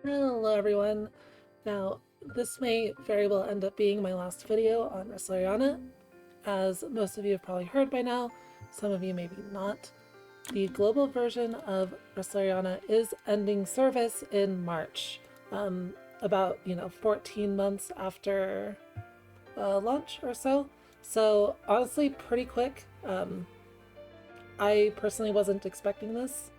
Hello everyone. Now, this may very well end up being my last video on Resleriana. As most of you have probably heard by now, some of you maybe not. The global version of Resleriana is ending service in March, about 14 months after launch or so. So honestly, pretty quick. I personally wasn't expecting this.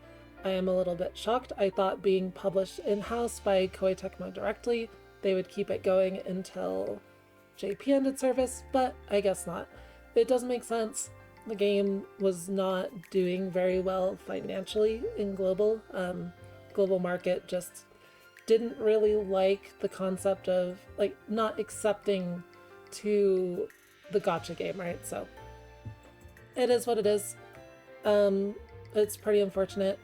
I am a little bit shocked. I thought being published in-house by Koei Tecmo directly, they would keep it going until JP ended service, but I guess not. It doesn't make sense. The game was not doing very well financially in global market just didn't really like the concept of like not accepting to the gacha game, right? So it is what it is. It's pretty unfortunate.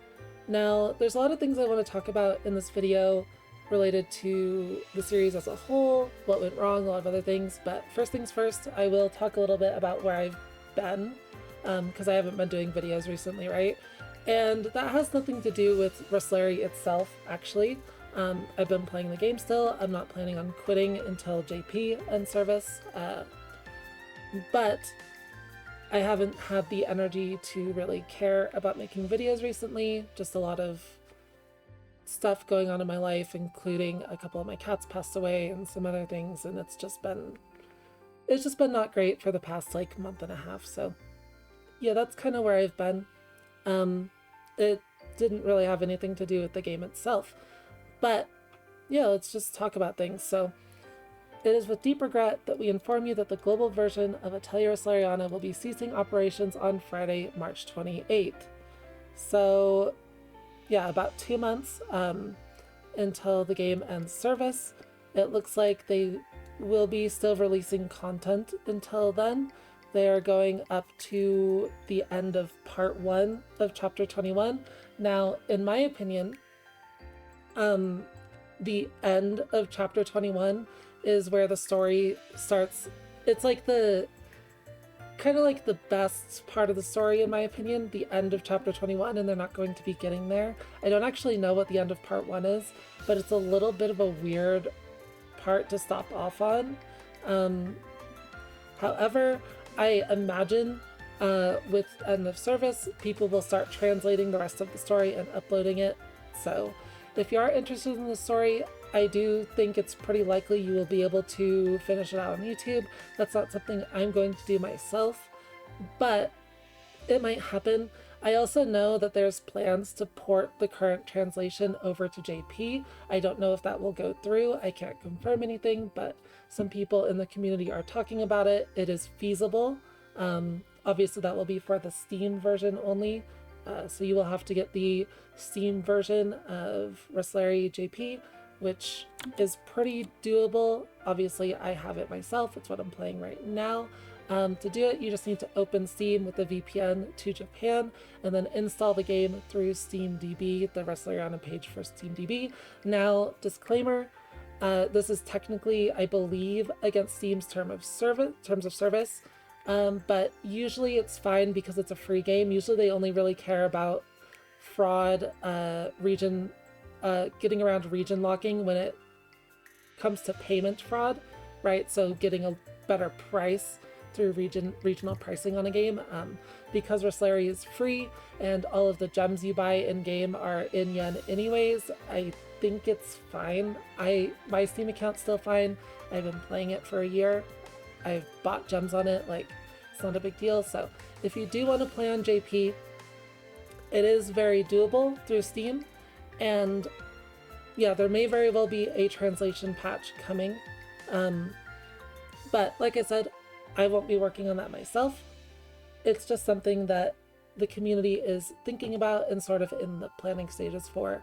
Now, there's a lot of things I want to talk about in this video related to the series as a whole, what went wrong, a lot of other things, but first things first, I will talk a little bit about where I've been, because I haven't been doing videos recently, right? And that has nothing to do with Resleri itself, actually. I've been playing the game still. I'm not planning on quitting until JP ends service, but I haven't had the energy to really care about making videos recently. Just a lot of stuff going on in my life, including a couple of my cats passed away and some other things, and it's just been not great for the past like month and a half. So yeah, that's kind of where I've been. It didn't really have anything to do with the game itself, but yeah, let's just talk about things. So it is with deep regret that we inform you that the global version of Atelier Resleriana will be ceasing operations on Friday, March 28th. So yeah, about 2 months until the game ends service. It looks like they will be still releasing content until then. They are going up to the end of part 1 of chapter 21. Now, in my opinion, the end of chapter 21 is where the story starts. It's like the kind of like the best part of the story, in my opinion, the end of chapter 21, and they're not going to be getting there. I don't actually know what the end of part 1 is, but it's a little bit of a weird part to stop off on. However, I imagine with end of service, people will start translating the rest of the story and uploading it. So if you are interested in the story, I do think it's pretty likely you will be able to finish it out on YouTube. That's not something I'm going to do myself, but it might happen. I also know that there's plans to port the current translation over to JP. I don't know if that will go through. I can't confirm anything, but some people in the community are talking about it. It is feasible. Obviously, that will be for the Steam version only. So you will have to get the Steam version of Resleri JP, which is pretty doable. Obviously, I have it myself. It's what I'm playing right now. To do it, you just need to open Steam with a VPN to Japan and then install the game through SteamDB, the Resleriana page for SteamDB. Now, disclaimer, this is technically, I believe, against Steam's terms of service, but usually it's fine because it's a free game. Usually they only really care about fraud, getting around region locking when it comes to payment fraud, right? So getting a better price through regional pricing on a game. Because Resleri is free and all of the gems you buy in game are in yen anyways, I think it's fine. My Steam account's still fine. I've been playing it for a year. I've bought gems on it, like it's not a big deal. So if you do want to play on JP, it is very doable through Steam. And yeah, there may very well be a translation patch coming. But like I said, I won't be working on that myself. It's just something that the community is thinking about and sort of in the planning stages for.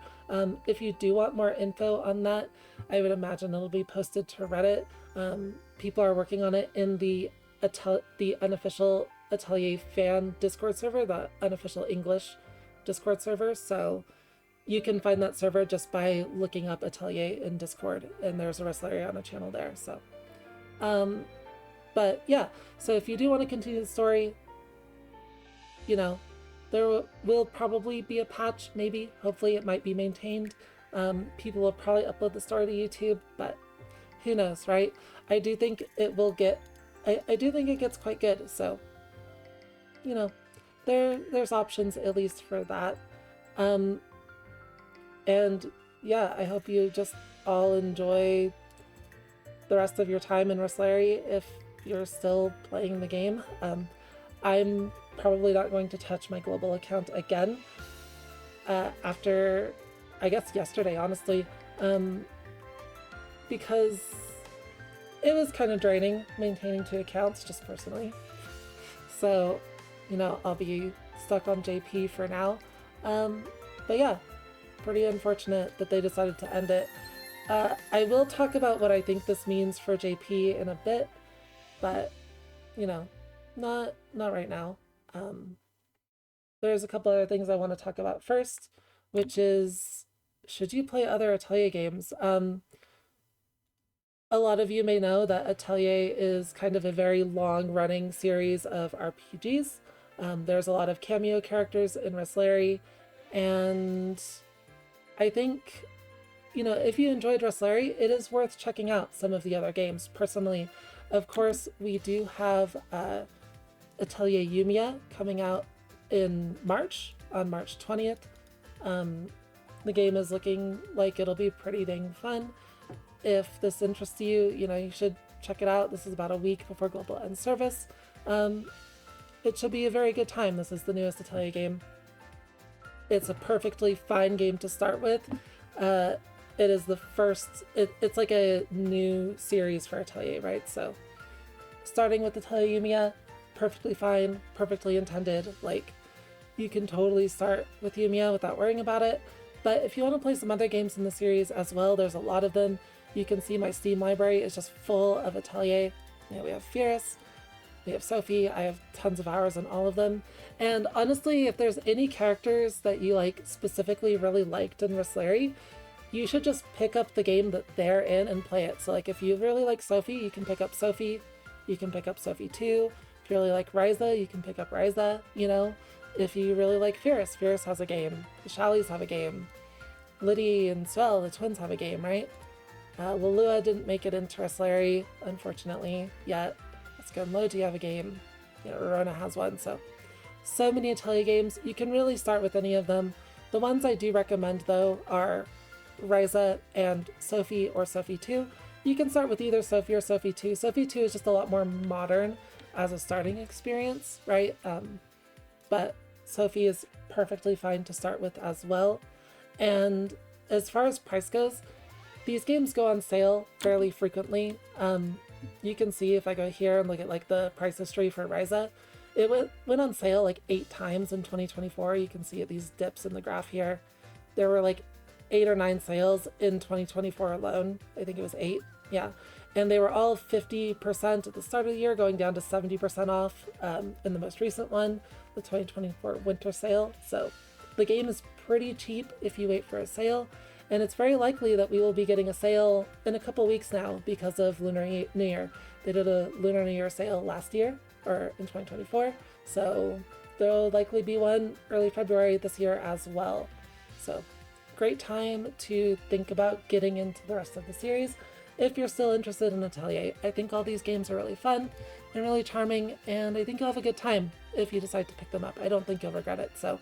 If you do want more info on that, I would imagine it'll be posted to Reddit. People are working on it in the unofficial Atelier fan Discord server, the unofficial English Discord server. So you can find that server just by looking up Atelier in Discord, and there's a Resleriana channel there. So, but yeah, so if you do want to continue the story, there will probably be a patch, maybe. Hopefully it might be maintained. People will probably upload the story to YouTube, but who knows, right? I do think it will get, I do think it gets quite good. So, you know, there's options at least for that. And yeah, I hope you just all enjoy the rest of your time in Resleriana if you're still playing the game. I'm probably not going to touch my global account again after, I guess, yesterday, honestly, because it was kind of draining maintaining 2 accounts, just personally. So, I'll be stuck on JP for now. But yeah, pretty unfortunate that they decided to end it. I will talk about what I think this means for JP in a bit, but not right now. There's a couple other things I want to talk about first, which is, should you play other Atelier games? A lot of you may know that Atelier is kind of a very long-running series of RPGs. There's a lot of cameo characters in Resleriana, and I think, if you enjoyed Resleriana, it is worth checking out some of the other games. Personally, of course, we do have Atelier Yumia coming out in March, on March 20th. The game is looking like it'll be pretty dang fun. If this interests you, you should check it out. This is about a week before Global ends service. It should be a very good time. This is the newest Atelier game. It's a perfectly fine game to start with. It is the first, it's like a new series for Atelier, right? So starting with Atelier Yumia, perfectly fine, perfectly intended. Like, you can totally start with Yumia without worrying about it. But if you want to play some other games in the series as well, there's a lot of them. You can see my Steam library is just full of Atelier. We have Firis, we have Sophie. I have tons of hours on all of them. And honestly, if there's any characters that you specifically really liked in Resleriana, you should just pick up the game that they're in and play it. So if you really like Sophie, you can pick up Sophie. You can pick up Sophie 2. If you really like Ryza, you can pick up Ryza, If you really like Firis, Firis has a game. The Shallies have a game. Liddy and Swell, the twins, have a game, right? Lalua didn't make it into Resleriana, unfortunately, yet. Let's go. Logi have a game. Rorona has one, so many Atelier games. You can really start with any of them. The ones I do recommend, though, are Ryza and Sophie or Sophie 2. You can start with either Sophie or Sophie 2. Sophie 2 is just a lot more modern as a starting experience, right? But Sophie is perfectly fine to start with as well. And as far as price goes, these games go on sale fairly frequently. You can see if I go here and look at the price history for Ryza, it went on sale 8 times in 2024. You can see these dips in the graph here. There were 8 or 9 sales in 2024 alone. I think it was 8. Yeah. And they were all 50% at the start of the year, going down to 70% off in the most recent one, the 2024 winter sale. So the game is pretty cheap if you wait for a sale. And it's very likely that we will be getting a sale in a couple weeks now because of Lunar New Year. They did a Lunar New Year sale last year, or in 2024. So there'll likely be one early February this year as well. So great time to think about getting into the rest of the series if you're still interested in Atelier. I think all these games are really fun and really charming, and I think you'll have a good time if you decide to pick them up. I don't think you'll regret it. So,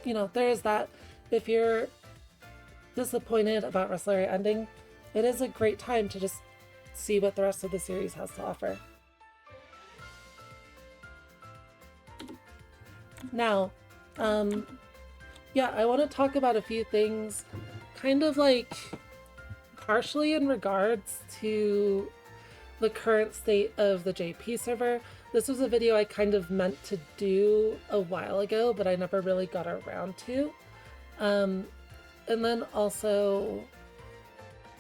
there is that. If you're disappointed about Resleriana ending, it is a great time to just see what the rest of the series has to offer. Now, I want to talk about a few things kind of partially in regards to the current state of the JP server. This was a video I kind of meant to do a while ago, but I never really got around to. And then also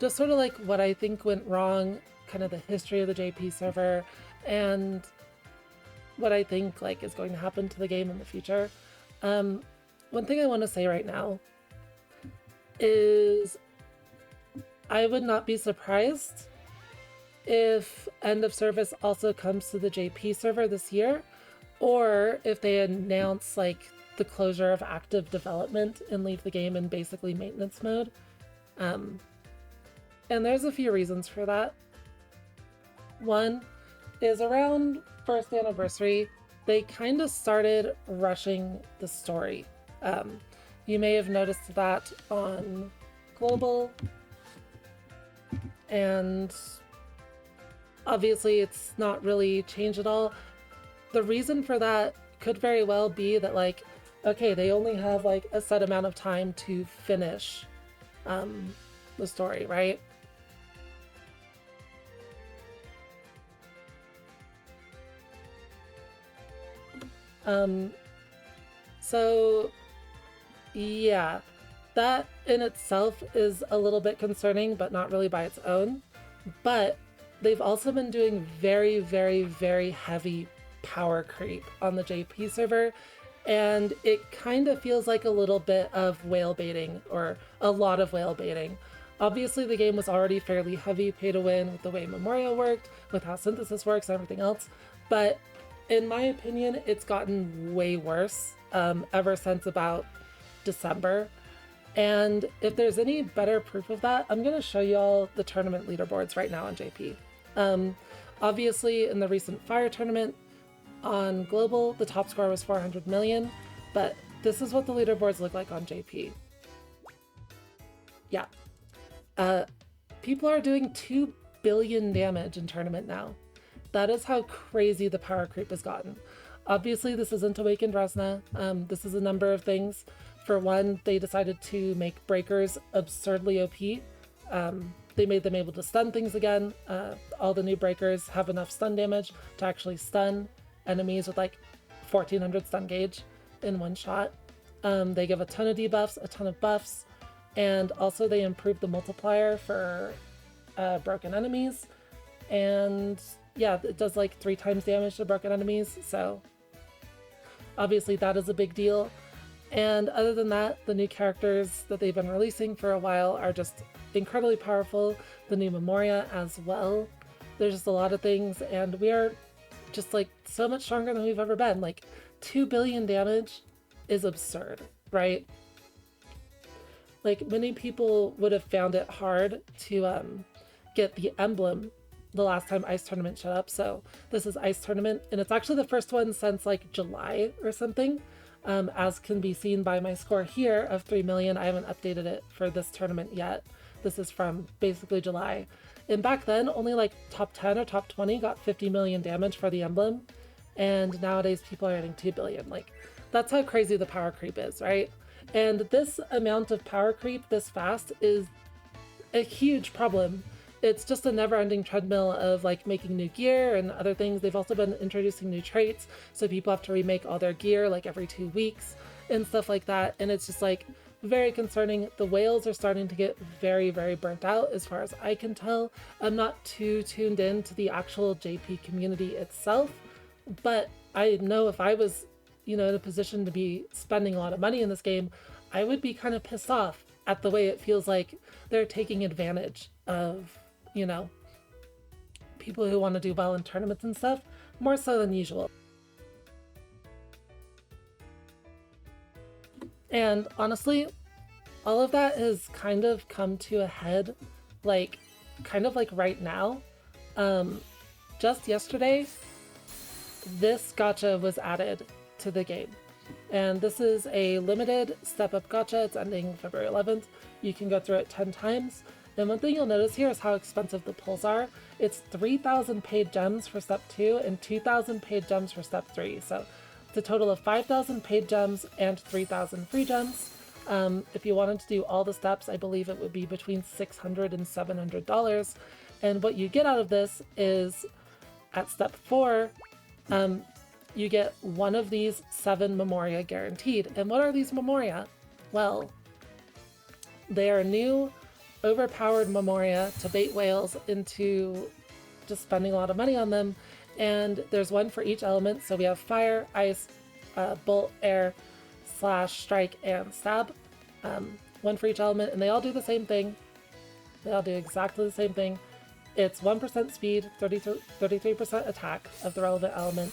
just sort of what I think went wrong, kind of the history of the JP server, and what I think is going to happen to the game in the future. One thing I want to say right now is I would not be surprised if end of service also comes to the JP server this year, or if they announce the closure of active development and leave the game in basically maintenance mode. And there's a few reasons for that. One is around first anniversary, they kind of started rushing the story. You may have noticed that on global, and obviously it's not really changed at all. The reason for that could very well be that, like, okay, they only have like a set amount of time to finish the story, right? So yeah, that in itself is a little bit concerning, but not really by its own. But they've also been doing very, very, very heavy power creep on the JP server, and it kind of feels like a little bit of whale baiting, or a lot of whale baiting. Obviously, the game was already fairly heavy pay to win with the way Memorial worked, with how synthesis works, and everything else, but in my opinion, it's gotten way worse ever since about December. And if there's any better proof of that, I'm going to show you all the tournament leaderboards right now on JP. Obviously, in the recent Fire tournament on Global, the top score was 400 million, but this is what the leaderboards look like on JP. Yeah. People are doing 2 billion damage in tournament now. That is how crazy the power creep has gotten. Obviously, this isn't Awakened Resna. This is a number of things. For one, they decided to make breakers absurdly OP. They made them able to stun things again. All the new breakers have enough stun damage to actually stun enemies with like 1400 stun gauge in one shot. They give a ton of debuffs, a ton of buffs, and also they improved the multiplier for broken enemies. And yeah, it does like 3 times damage to broken enemies, so obviously that is a big deal. And other than that, the new characters that they've been releasing for a while are just incredibly powerful. The new Memoria as well. There's just a lot of things, and we are just like so much stronger than we've ever been. Like 2 billion damage is absurd, right? Like many people would have found it hard to get the emblem the last time Ice Tournament showed up. So this is Ice Tournament, and it's actually the first one since like July or something, as can be seen by my score here of 3 million. I haven't updated it for this tournament yet. This is from basically July. And back then, only like top 10 or top 20 got 50 million damage for the emblem. And nowadays people are getting 2 billion. Like, that's how crazy the power creep is, right? And this amount of power creep this fast is a huge problem. It's just a never-ending treadmill of like making new gear and other things. They've also been introducing new traits, so people have to remake all their gear like every 2 weeks and stuff like that. And it's just like very concerning. The whales are starting to get very, very burnt out as far as I can tell. I'm not too tuned in to the actual JP community itself, but I know if I was, you know, in a position to be spending a lot of money in this game, I would be kind of pissed off at the way it feels like they're taking advantage of, you know, people who want to do well in tournaments and stuff, more so than usual. And honestly, all of that has kind of come to a head, like, kind of like right now. Just yesterday, this gacha was added to the game. And this is a limited step-up gacha. It's ending February 11th. You can go through it 10 times. And one thing you'll notice here is how expensive the pulls are. It's 3,000 paid gems for step 2 and 2,000 paid gems for step 3. So it's a total of 5,000 paid gems and 3,000 free gems. If you wanted to do all the steps, I believe it would be between $600 and $700. And what you get out of this is, at step 4, you get one of these 7 Memoria guaranteed. And what are these Memoria? Well, they are new overpowered Memoria to bait whales into just spending a lot of money on them. And there's one for each element. So we have fire, ice, bolt, air, slash, strike, and stab. One for each element, and they all do the same thing. They all do exactly the same thing. It's 1% speed, 33% attack of the relevant element.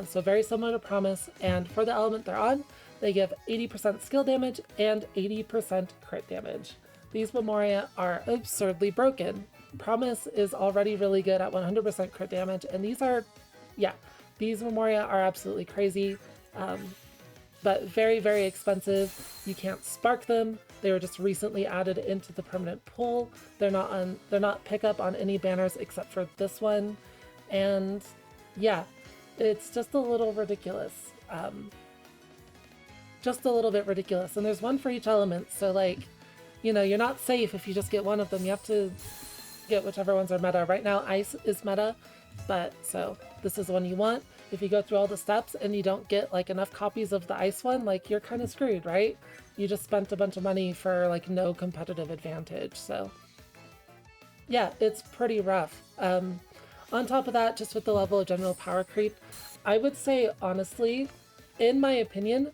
So very similar to Promise. And for the element they're on, They give 80% skill damage and 80% crit damage. These Memoria are absurdly broken. Promise is already really good at 100% crit damage, and these are, yeah, these Memoria are absolutely crazy, but very, very expensive. You can't spark them. They were just recently added into the permanent pool. They're not pickup on any banners except for this one, and yeah, it's just a little ridiculous. Just a little bit ridiculous. And there's one for each element, so like, you know, you're not safe if you just get one of them. You have to get whichever ones are meta. Right now, ice is meta, but so this is the one you want. If you go through all the steps and you don't get like enough copies of the ice one, like you're kind of screwed, right? You just spent a bunch of money for like no competitive advantage. So yeah, it's pretty rough. On top of that, just with the level of general power creep, I would say honestly, in my opinion,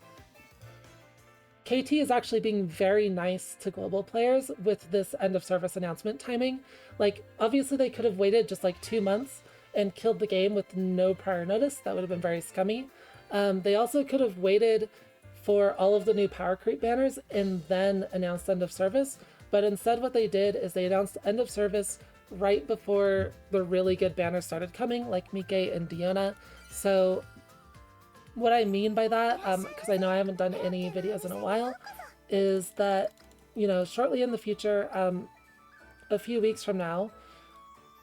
KT is actually being very nice to global players with this end of service announcement timing. Like, obviously they could have waited just like 2 months and killed the game with no prior notice. That would have been very scummy. They also could have waited for all of the new power creep banners and then announced end of service. But instead what they did is they announced end of service right before the really good banners started coming, like Mike and Diona. So what I mean by that, because I know I haven't done any videos in a while, is that, you know, shortly in the future, a few weeks from now,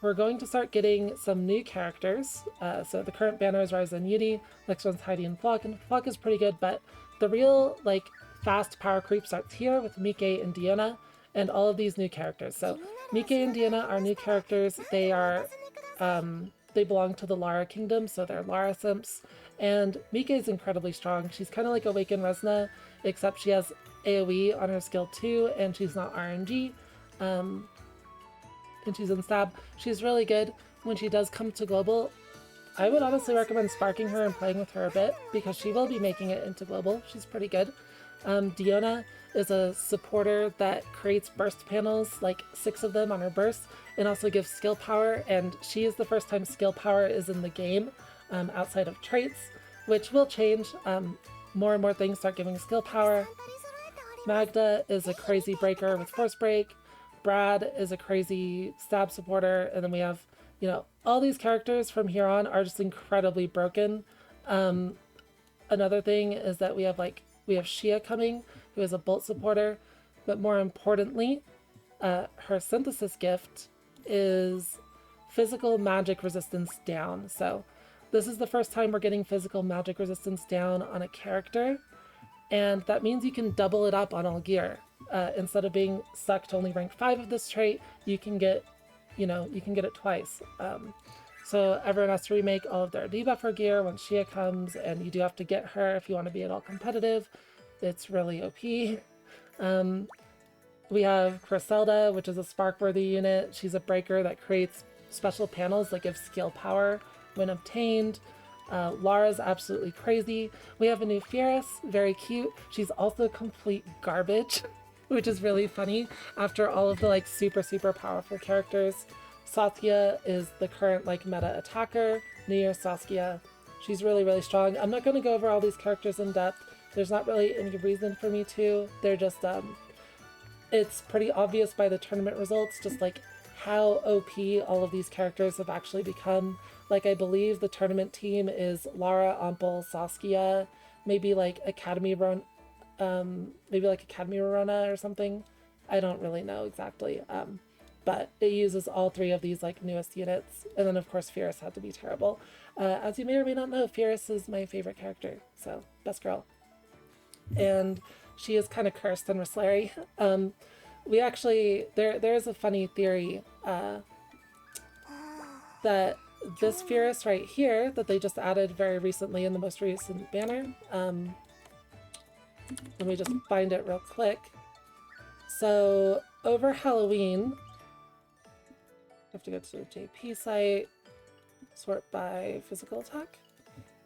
we're going to start getting some new characters. So the current banner is Rise and Yudi, next one's Heidi and Flock is pretty good, but the real, like, fast power creep starts here with Mike and Diona, and all of these new characters. So Mike and Diona are new characters. They are, they belong to the Lara kingdom, so they're Lara simps. And Mike is incredibly strong. She's kind of like Awakened Resna, except she has AoE on her skill 2, and she's not RNG. And she's in stab. She's really good. When she does come to global, I would honestly recommend sparking her and playing with her a bit, because she will be making it into global. She's pretty good. Diona is a supporter that creates burst panels, like 6 of them on her burst, and also gives skill power, and she is the first time skill power is in the game, outside of traits, which will change. More and more things start giving skill power. Magda is a crazy breaker with force break. Brad is a crazy stab supporter, and then we have, you know, all these characters from here on are just incredibly broken. Another thing is that we have Shia coming, who is a bolt supporter, but more importantly, her synthesis gift is physical magic resistance down. So this is the first time we're getting physical magic resistance down on a character, and that means you can double it up on all gear. Instead of being stuck to only rank 5 of this trait, you can get, you know, you can get it twice. So everyone has to remake all of their debuffer gear when Shia comes, and you do have to get her if you want to be at all competitive. It's really OP. We have Griselda, which is a spark-worthy unit. She's a breaker that creates special panels that give skill power when obtained. Lara's absolutely crazy. We have a new Firis, very cute. She's also complete garbage, which is really funny after all of the like super powerful characters. Saskia is the current like meta attacker. New Year Saskia. She's really strong. I'm not going to go over all these characters in depth. There's not really any reason for me to. They're just, it's pretty obvious by the tournament results, just like how OP all of these characters have actually become. Like, I believe the tournament team is Lara, Ampel, Saskia, maybe like Academy Verona or something. I don't really know exactly. But it uses all 3 of these like newest units. And then of course Firis had to be terrible. As you may or may not know, Firis is my favorite character, so best girl. And she is kind of cursed in Resleri. We actually, there's a funny theory that this Firis right here that they just added very recently in the most recent banner, let me just find it real quick. So over Halloween, I have to go to the JP site, sort by physical attack.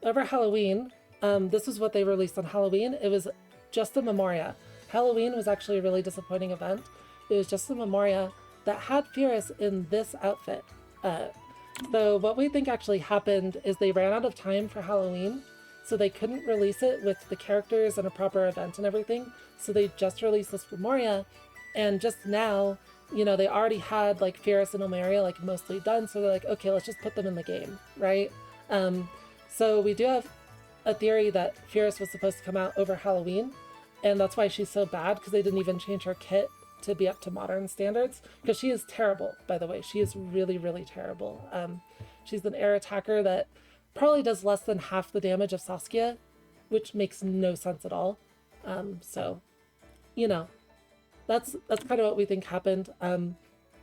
Over Halloween, this is what they released on Halloween. It was just a Memoria. Halloween was actually a really disappointing event. It was just a Memoria that had Firis in this outfit. So what we think actually happened is they ran out of time for Halloween, so they couldn't release it with the characters and a proper event and everything. So they just released this Memoria, and just now, they already had like Firis and Omeria like mostly done. So they're like, okay, let's just put them in the game, right? So we do have a theory that Firis was supposed to come out over Halloween, and that's why she's so bad, because they didn't even change her kit to be up to modern standards, because she is terrible, by the way. She is really, really terrible. She's an air attacker that probably does less than half the damage of Saskia, which makes no sense at all. So, that's kind of what we think happened.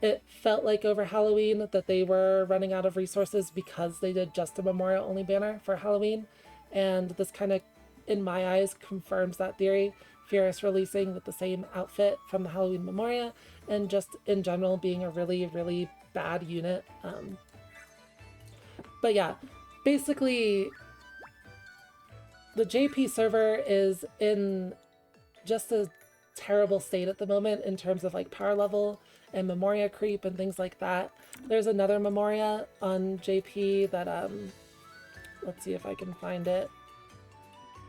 It felt like over Halloween that they were running out of resources because they did just a Memorial only banner for Halloween, and this kind of, in my eyes, confirms that theory. Firis releasing with the same outfit from the Halloween Memoria, and just in general being a really, really bad unit. But yeah, basically, the JP server is in just a terrible state at the moment in terms of like power level and Memoria creep and things like that. There's another Memoria on JP that, let's see if I can find it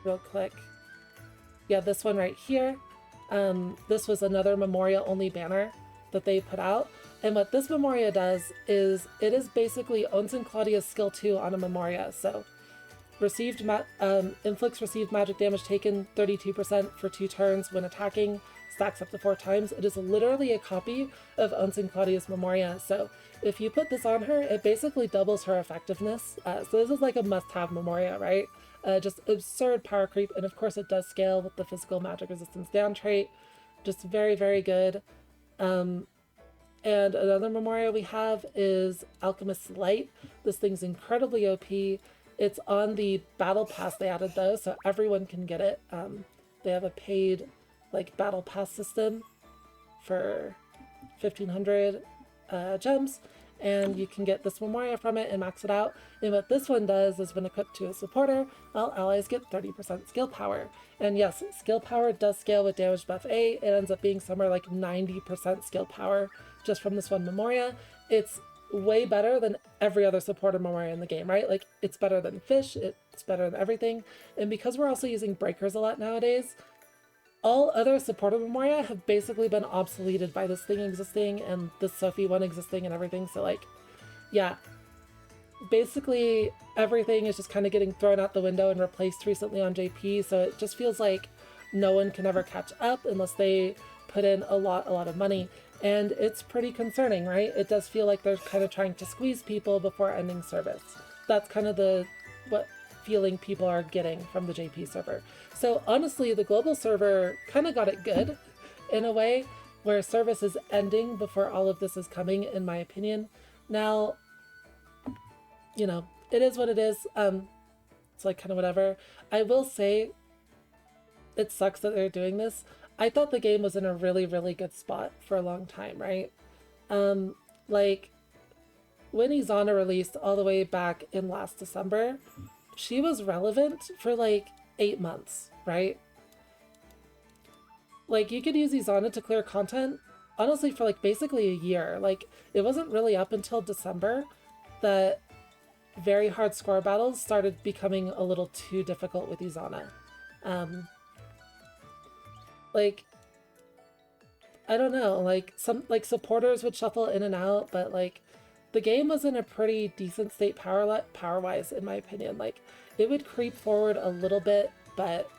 real quick. Yeah, this one right here. This was another Memoria only banner that they put out. And what this Memoria does is it is basically Ons and Claudia's skill 2 on a Memoria. So inflicts received magic damage taken 32% for 2 turns when attacking, stacks up to 4 times. It is literally a copy of Ons and Claudia's Memoria. So if you put this on her, it basically doubles her effectiveness. So this is like a must-have Memoria, right? Just absurd power creep, and of course it does scale with the physical magic resistance down trait. Just very, very good. And another Memoria we have is Alchemist's Light. This thing's incredibly OP. It's on the battle pass they added though, so everyone can get it. They have a paid like battle pass system for 1,500 gems, and you can get this Memoria from it and max it out. And what this one does is when equipped to a supporter, all allies get 30% skill power. And yes, skill power does scale with damage buff A. It ends up being somewhere like 90% skill power just from this one Memoria. It's way better than every other supporter Memoria in the game, right? Like, it's better than Fish, it's better than everything. And because we're also using breakers a lot nowadays, all other supporter Memoria have basically been obsoleted by this thing existing and the Sophie one existing and everything. So like, yeah, basically everything is just kind of getting thrown out the window and replaced recently on JP. So it just feels like no one can ever catch up unless they put in a lot of money. And it's pretty concerning, right? It does feel like they're kind of trying to squeeze people before ending service. That's kind of what feeling people are getting from the JP server. So honestly, the global server kind of got it good in a way, where service is ending before all of this is coming, in my opinion. Now, it is what it is. It's like kind of whatever. I will say it sucks that they're doing this. I thought the game was in a really, really good spot for a long time, right? Like when Izana released all the way back in last December, she was relevant for like 8 months, right? Like you could use Izana to clear content, honestly, for like basically a year. Like it wasn't really up until December that very hard score battles started becoming a little too difficult with Izana. Like, I don't know, like some like supporters would shuffle in and out, but like the game was in a pretty decent state power-wise, in my opinion. Like it would creep forward a little bit, but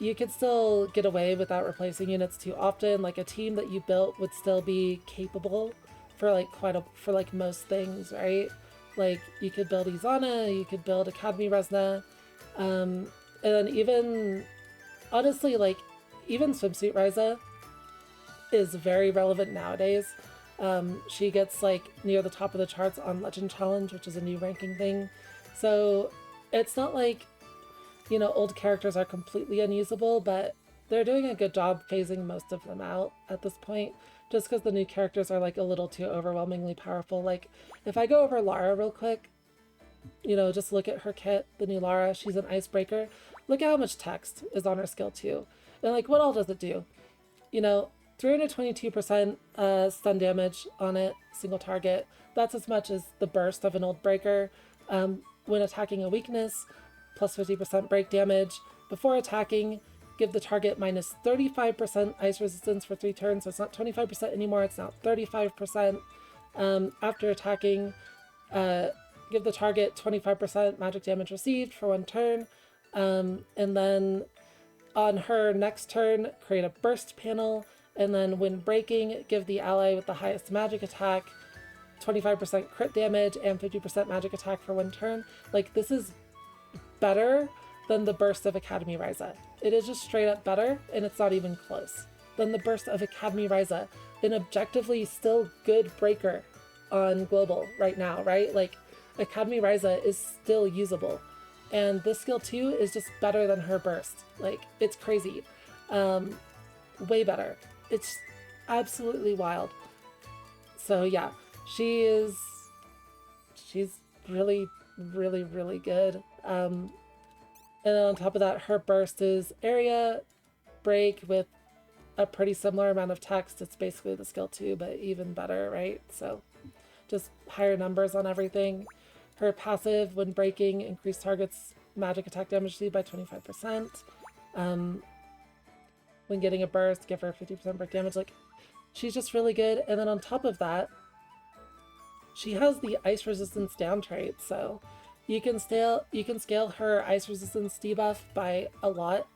you could still get away without replacing units too often. Like a team that you built would still be capable for like for like most things, right? Like you could build Izana, you could build Academy Resna, and then even honestly, like even Swimsuit Ryza is very relevant nowadays. She gets like near the top of the charts on Legend Challenge, which is a new ranking thing. So it's not like, old characters are completely unusable, but they're doing a good job phasing most of them out at this point, just because the new characters are like a little too overwhelmingly powerful. Like if I go over Lara real quick, just look at her kit, the new Lara, she's an icebreaker. Look at how much text is on her skill 2. And like, what all does it do? 322% stun damage on it, single target. That's as much as the burst of an old breaker. When attacking a weakness, plus 50% break damage. Before attacking, give the target minus 35% ice resistance for 3 turns. So it's not 25% anymore, it's now 35%. After attacking, give the target 25% magic damage received for 1 turn. And then on her next turn, create a burst panel. And then when breaking, give the ally with the highest magic attack 25% crit damage and 50% magic attack for 1 turn. Like, this is better than the burst of Academy Ryza. It is just straight up better, and it's not even close, than the burst of Academy Ryza, an objectively still good breaker on global right now, right? Like, Academy Ryza is still usable, and this skill 2 is just better than her burst. Like, it's crazy. Way better. It's absolutely wild. So yeah, she's really, really, really good. And then on top of that, her burst is area break with a pretty similar amount of text. It's basically the skill 2, but even better, right? So just higher numbers on everything. Her passive, when breaking, increase target's magic attack damage received by 25%. When getting a burst, give her 50% break damage. Like, she's just really good. And then on top of that, she has the ice resistance down trait, so you can scale her ice resistance debuff by a lot.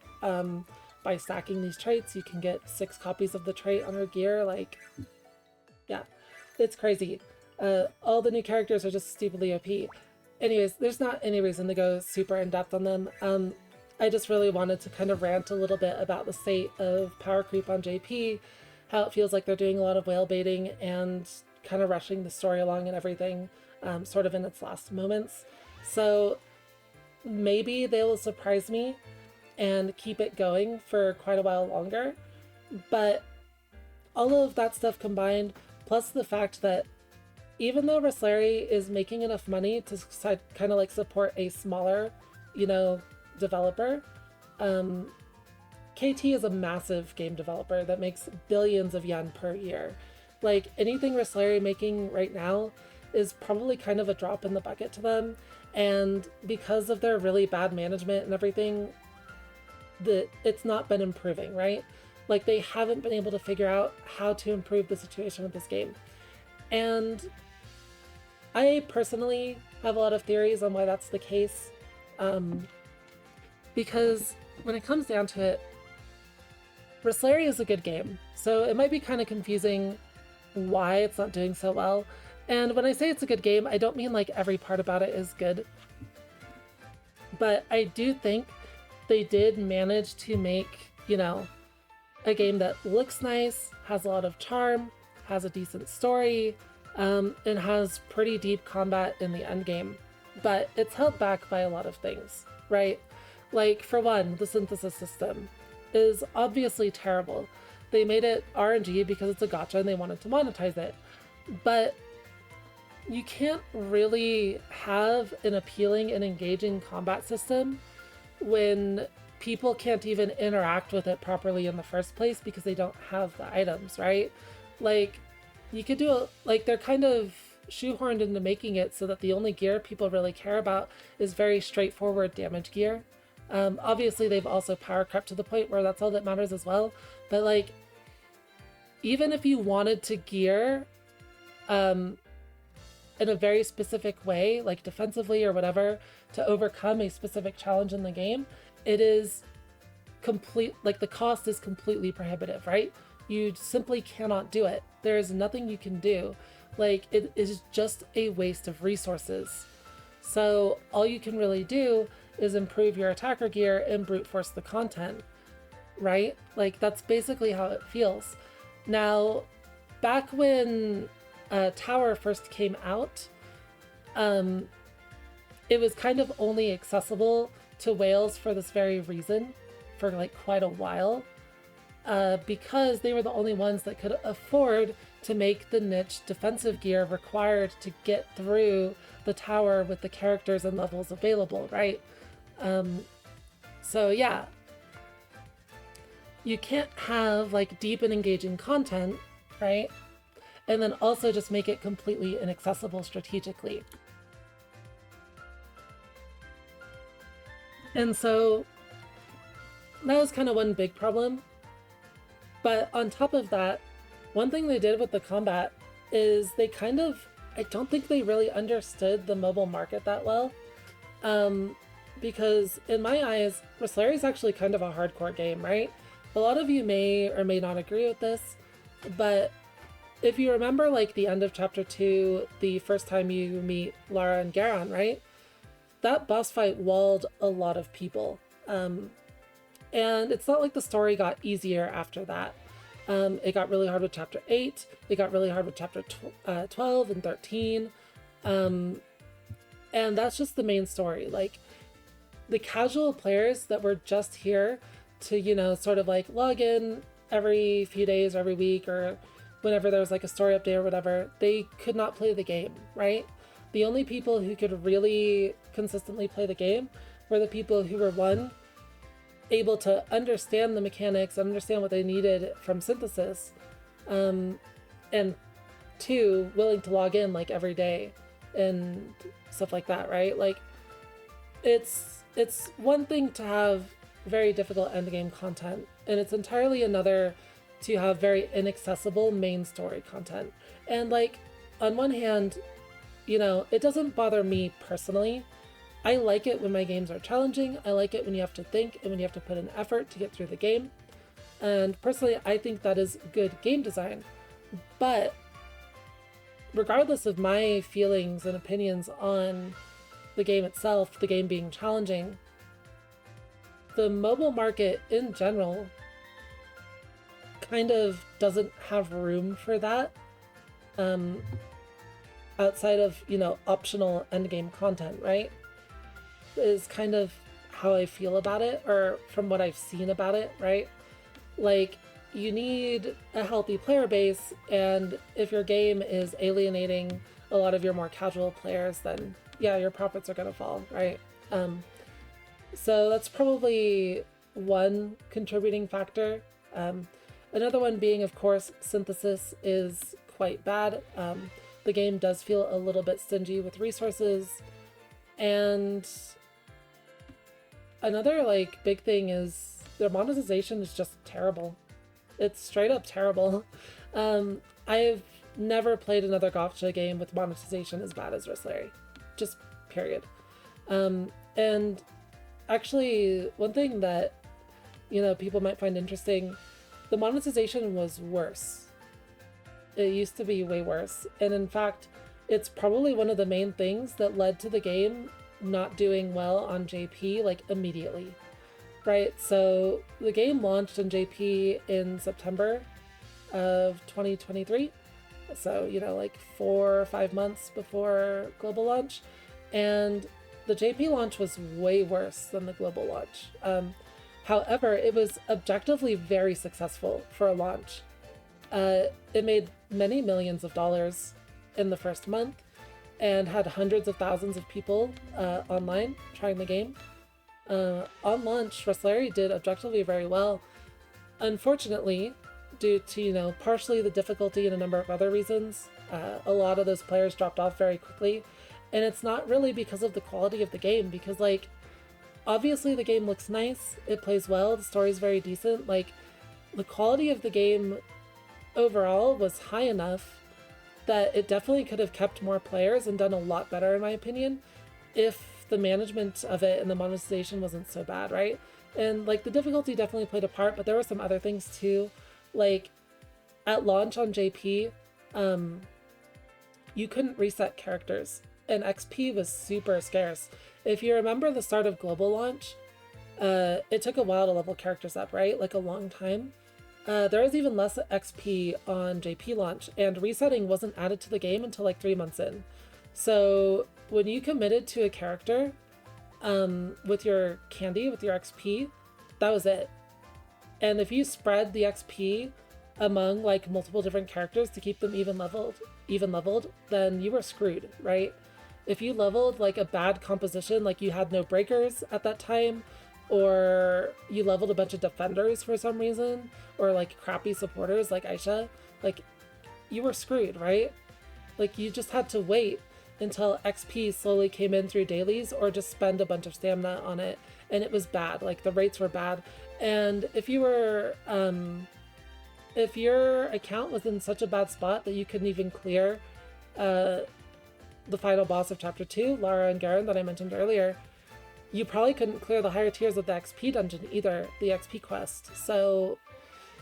By stacking these traits, you can get 6 copies of the trait on her gear. Like, yeah, it's crazy. All the new characters are just stupidly OP. Anyways, there's not any reason to go super in depth on them. I just really wanted to kind of rant a little bit about the state of power creep on JP, how it feels like they're doing a lot of whale baiting and kind of rushing the story along and everything, sort of in its last moments. So maybe they will surprise me and keep it going for quite a while longer. But all of that stuff combined, plus the fact that even though Resleri is making enough money to kind of like support a smaller, developer, KT is a massive game developer that makes billions of yen per year. Like, anything Resleri making right now is probably kind of a drop in the bucket to them, and because of their really bad management and everything, it's not been improving, right? Like, they haven't been able to figure out how to improve the situation with this game. And I personally have a lot of theories on why that's the case. Because when it comes down to it, Resleri is a good game, so it might be kind of confusing why it's not doing so well. And when I say it's a good game, I don't mean like every part about it is good. But I do think they did manage to make, a game that looks nice, has a lot of charm, has a decent story, and has pretty deep combat in the end game. But it's held back by a lot of things, right? Like, for one, the synthesis system is obviously terrible. They made it RNG because it's a gacha and they wanted to monetize it. But you can't really have an appealing and engaging combat system when people can't even interact with it properly in the first place because they don't have the items, right? Like, you could do they're kind of shoehorned into making it so that the only gear people really care about is very straightforward damage gear. Obviously, they've also power crept to the point where that's all that matters as well. But like, even if you wanted to gear in a very specific way, like defensively or whatever, to overcome a specific challenge in the game, it is the cost is completely prohibitive, right? You simply cannot do it. There is nothing you can do. Like, it is just a waste of resources. So all you can really do is improve your attacker gear and brute force the content, right? Like, that's basically how it feels. Now, back when Tower first came out, it was kind of only accessible to whales for this very reason for like quite a while, because they were the only ones that could afford to make the niche defensive gear required to get through the tower with the characters and levels available, right? So yeah, you can't have like deep and engaging content, right? And then also just make it completely inaccessible strategically. And so that was kind of one big problem. But on top of that, one thing they did with the combat is they kind of, I don't think they really understood the mobile market that well. Because in my eyes, Resleriana is actually kind of a hardcore game, right? A lot of you may or may not agree with this, but if you remember, like the end of chapter 2, the first time you meet Lara and Garon, right? That boss fight walled a lot of people. And it's not like the story got easier after that. It got really hard with chapter 8, it got really hard with chapter 12 and 13. And that's just the main story. Like, the casual players that were just here to, you know, sort of like log in every few days or every week or whenever there was like a story update or whatever, they could not play the game, right? The only people who could really consistently play the game were the people who were, one, able to understand the mechanics, understand what they needed from synthesis, and two, willing to log in like every day and stuff like that, right? Like, it's one thing to have very difficult endgame content, and it's entirely another to have very inaccessible main story content. And like, on one hand, you know, it doesn't bother me personally. I like it when my games are challenging. I like it when you have to think and when you have to put in effort to get through the game. And personally, I think that is good game design. But regardless of my feelings and opinions on the game itself, the game being challenging, the mobile market in general kind of doesn't have room for that, outside of, you know, optional endgame content, right? Is kind of how I feel about it, or from what I've seen about it, right? Like, you need a healthy player base, and if your game is alienating a lot of your more casual players, then yeah, your profits are gonna fall, right? So that's probably one contributing factor. Another one being, of course, synthesis is quite bad. The game does feel a little bit stingy with resources. And another like big thing is their monetization is just terrible. It's straight up terrible. I've never played another gacha game with monetization as bad as Resleriana. Just period. And actually, one thing that, you know, people might find interesting, the monetization was worse. It used to be way worse. And in fact, it's probably one of the main things that led to the game not doing well on JP, like, immediately. Right? So the game launched in JP in September of 2023. So, you know, like 4 or 5 months before global launch. And the JP launch was way worse than the global launch. However, it was objectively very successful for a launch. It made many millions of dollars in the first month and had hundreds of thousands of people online trying the game. On launch, Resleriana did objectively very well. Unfortunately, due to, you know, partially the difficulty and a number of other reasons, a lot of those players dropped off very quickly. And it's not really because of the quality of the game, because, like, obviously the game looks nice, it plays well, the story's very decent. Like, the quality of the game overall was high enough that it definitely could have kept more players and done a lot better, in my opinion, if the management of it and the monetization wasn't so bad, right? And like, the difficulty definitely played a part, but there were some other things too. Like, at launch on JP, you couldn't reset characters, and XP was super scarce. If you remember the start of global launch, it took a while to level characters up, right? Like, a long time. There was even less XP on JP launch, and resetting wasn't added to the game until like 3 months in. So when you committed to a character, with your candy, with your XP, that was it. And if you spread the XP among like multiple different characters to keep them even leveled, then you were screwed, right? If you leveled like a bad composition, like you had no breakers at that time, or you leveled a bunch of defenders for some reason, or like crappy supporters like Aisha, like, you were screwed, right? Like, you just had to wait until XP slowly came in through dailies, or just spend a bunch of stamina on it and it was bad. Like the rates were bad. And if your account was in such a bad spot that you couldn't even clear the final boss of chapter 2, Lara and Garen, that I mentioned earlier, you probably couldn't clear the higher tiers of the XP dungeon either, the XP quest. So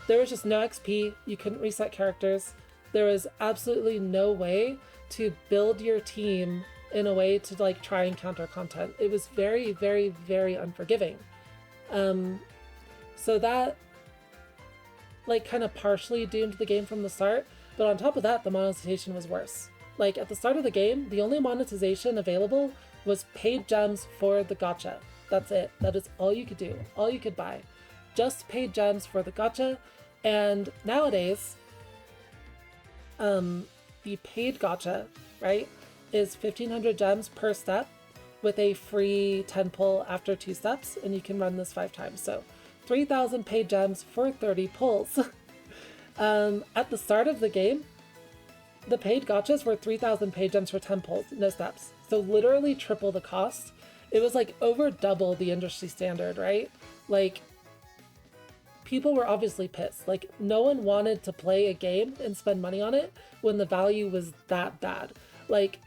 there was just no XP, you couldn't reset characters, there was absolutely no way to build your team in a way to like try and counter content. It was very, very, very unforgiving. So that like kind of partially doomed the game from the start, but on top of that, the monetization was worse. Like at the start of the game, the only monetization available was paid gems for the gacha. That's it. That is all you could do, all you could buy. Just paid gems for the gacha. And nowadays, the paid gacha, right, is 1,500 gems per step with a free 10 pull after 2 steps, and you can run this 5 times. So 3,000 paid gems for 30 pulls. At the start of the game, the paid gachas were 3,000 paid gems for 10 pulls, no steps. So literally triple the cost. It was like over double the industry standard, right? Like, people were obviously pissed. Like, no one wanted to play a game and spend money on it when the value was that bad. Like,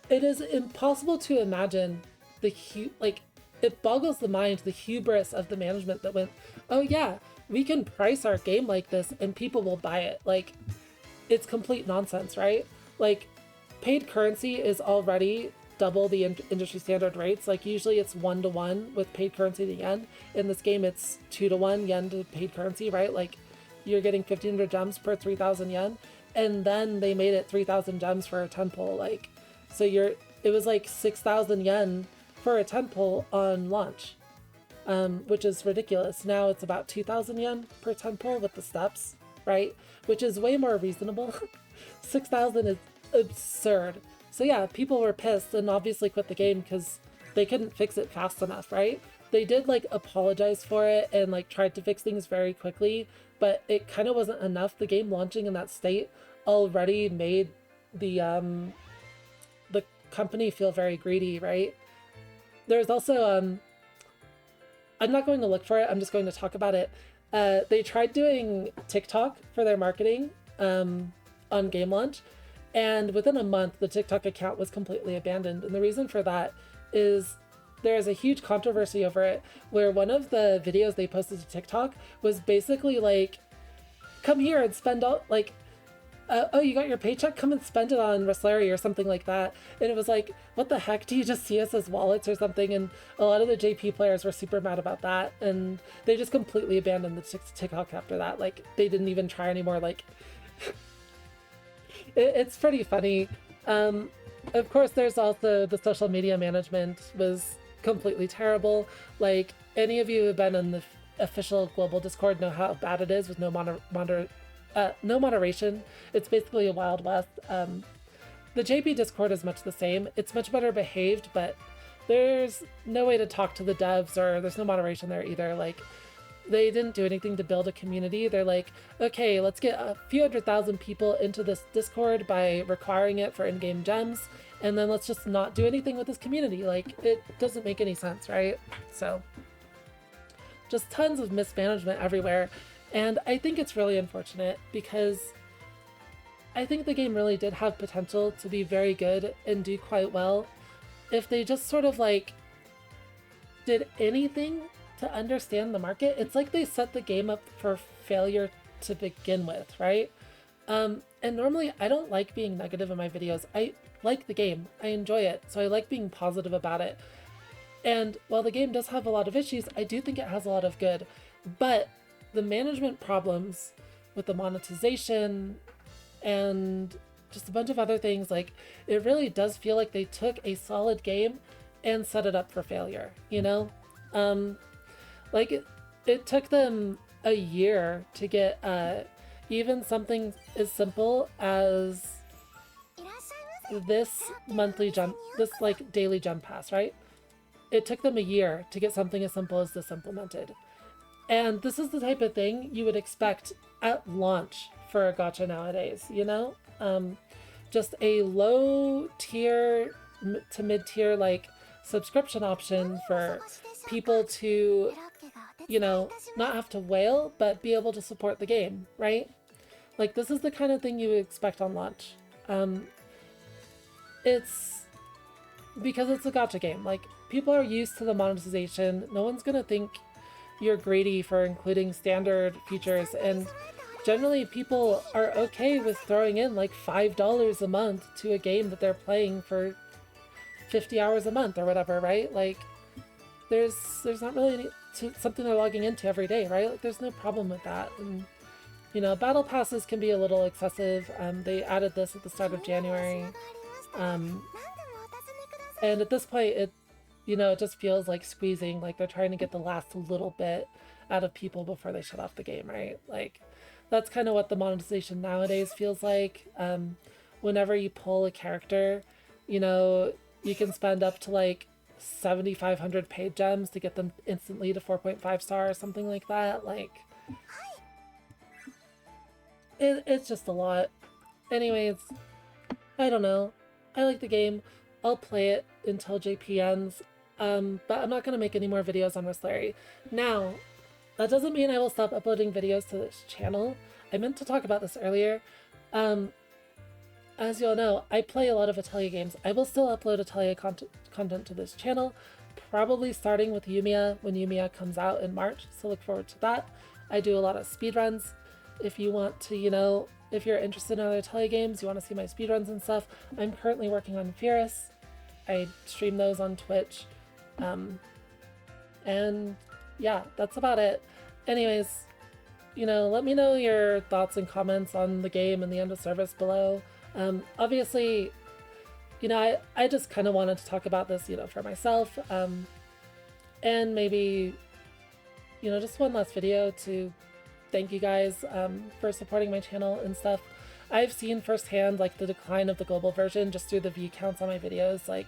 it is impossible to imagine it boggles the mind, the hubris of the management that went, oh yeah, we can price our game like this and people will buy it. Like, it's complete nonsense, right? Like, paid currency is already double the industry standard rates. Like, usually it's 1-to-1 with paid currency to yen. In this game, it's 2-to-1 yen to paid currency, right? Like, you're getting 1,500 gems per 3,000 yen. And then they made it 3,000 gems for a 10 pull. Like, so it was like 6,000 yen for a 10 pull on launch, which is ridiculous. Now it's about 2,000 yen per 10 pull with the steps, right? Which is way more reasonable. 6,000 is absurd. So yeah, people were pissed and obviously quit the game because they couldn't fix it fast enough, right? They did like apologize for it and like tried to fix things very quickly, but it kind of wasn't enough. The game launching in that state already made the company feel very greedy, right? There's also I'm not going to look for it, I'm just going to talk about it. They tried doing TikTok for their marketing on game launch, and within a month the TikTok account was completely abandoned. And the reason for that is there's a huge controversy over it, where one of the videos they posted to TikTok was basically like, come here and spend all, like, oh, you got your paycheck? Come and spend it on Resleri or something like that. And it was like, what the heck? Do you just see us as wallets or something? And a lot of the JP players were super mad about that. And they just completely abandoned the TikTok after that. Like, they didn't even try anymore. Like, it's pretty funny. Of course, there's also the social media management was completely terrible. Like, any of you who have been in the official global Discord know how bad it is with no moderation. It's basically a Wild West. The JP Discord is much the same. It's much better behaved, but there's no way to talk to the devs, or there's no moderation there either. Like, they didn't do anything to build a community. They're like, okay, let's get a few 100,000 people into this Discord by requiring it for in-game gems, and then let's just not do anything with this community. Like, it doesn't make any sense, right? So, just tons of mismanagement everywhere. And I think it's really unfortunate because I think the game really did have potential to be very good and do quite well if they just sort of like did anything to understand the market. It's like they set the game up for failure to begin with, right? And normally I don't like being negative in my videos. I like the game, I enjoy it, so I like being positive about it. And while the game does have a lot of issues, I do think it has a lot of good. But the management problems with the monetization and just a bunch of other things, like, it really does feel like they took a solid game and set it up for failure, you know? Like, it took them a year to get even something as simple as this monthly gem, this like daily gem pass, right? It took them a year to get something as simple as this implemented. And this is the type of thing you would expect at launch for a gacha nowadays, you know? Just a low tier to mid tier, like, subscription option for people to, you know, not have to whale, but be able to support the game, right? Like, this is the kind of thing you would expect on launch. It's because it's a gacha game. Like, people are used to the monetization. No one's gonna think you're greedy for including standard features, and generally people are okay with throwing in like $5 a month to a game that they're playing for 50 hours a month or whatever, right? Like, there's not really something they're logging into every day, right? Like, there's no problem with that. And you know, battle passes can be a little excessive. They added this at the start of January, and at this point, it just feels like squeezing. Like, they're trying to get the last little bit out of people before they shut off the game, right? Like, that's kind of what the monetization nowadays feels like. Whenever you pull a character, you know, you can spend up to like 7,500 paid gems to get them instantly to 4.5 star or something like that. Like, it's just a lot. Anyways, I don't know. I like the game. I'll play it until JP ends. But I'm not going to make any more videos on Resleriana. Now, that doesn't mean I will stop uploading videos to this channel. I meant to talk about this earlier. As you all know, I play a lot of Atelier games. I will still upload Atelier content to this channel, probably starting with Yumia when Yumia comes out in March, so look forward to that. I do a lot of speedruns. If you want to, you know, if you're interested in other Atelier games, you want to see my speedruns and stuff, I'm currently working on Firis. I stream those on Twitch. And yeah, that's about it. Anyways, you know, let me know your thoughts and comments on the game and the end of service below. Obviously, you know, I just kind of wanted to talk about this, you know, for myself. And maybe, you know, just one last video to thank you guys for supporting my channel and stuff. I've seen firsthand, like, the decline of the global version just through the view counts on my videos. Like,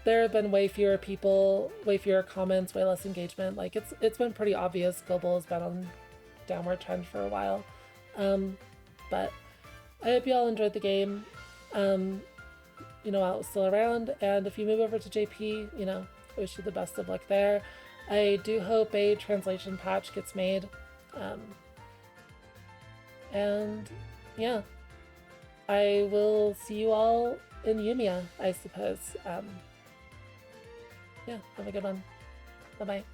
there have been way fewer people, way fewer comments, way less engagement. Like, it's been pretty obvious global has been on downward trend for a while. But I hope you all enjoyed the game. You know, while it was still around, and if you move over to JP, you know, I wish you the best of luck there. I do hope a translation patch gets made. And yeah, I will see you all in Yumia, I suppose. Yeah, have a good one. Bye-bye.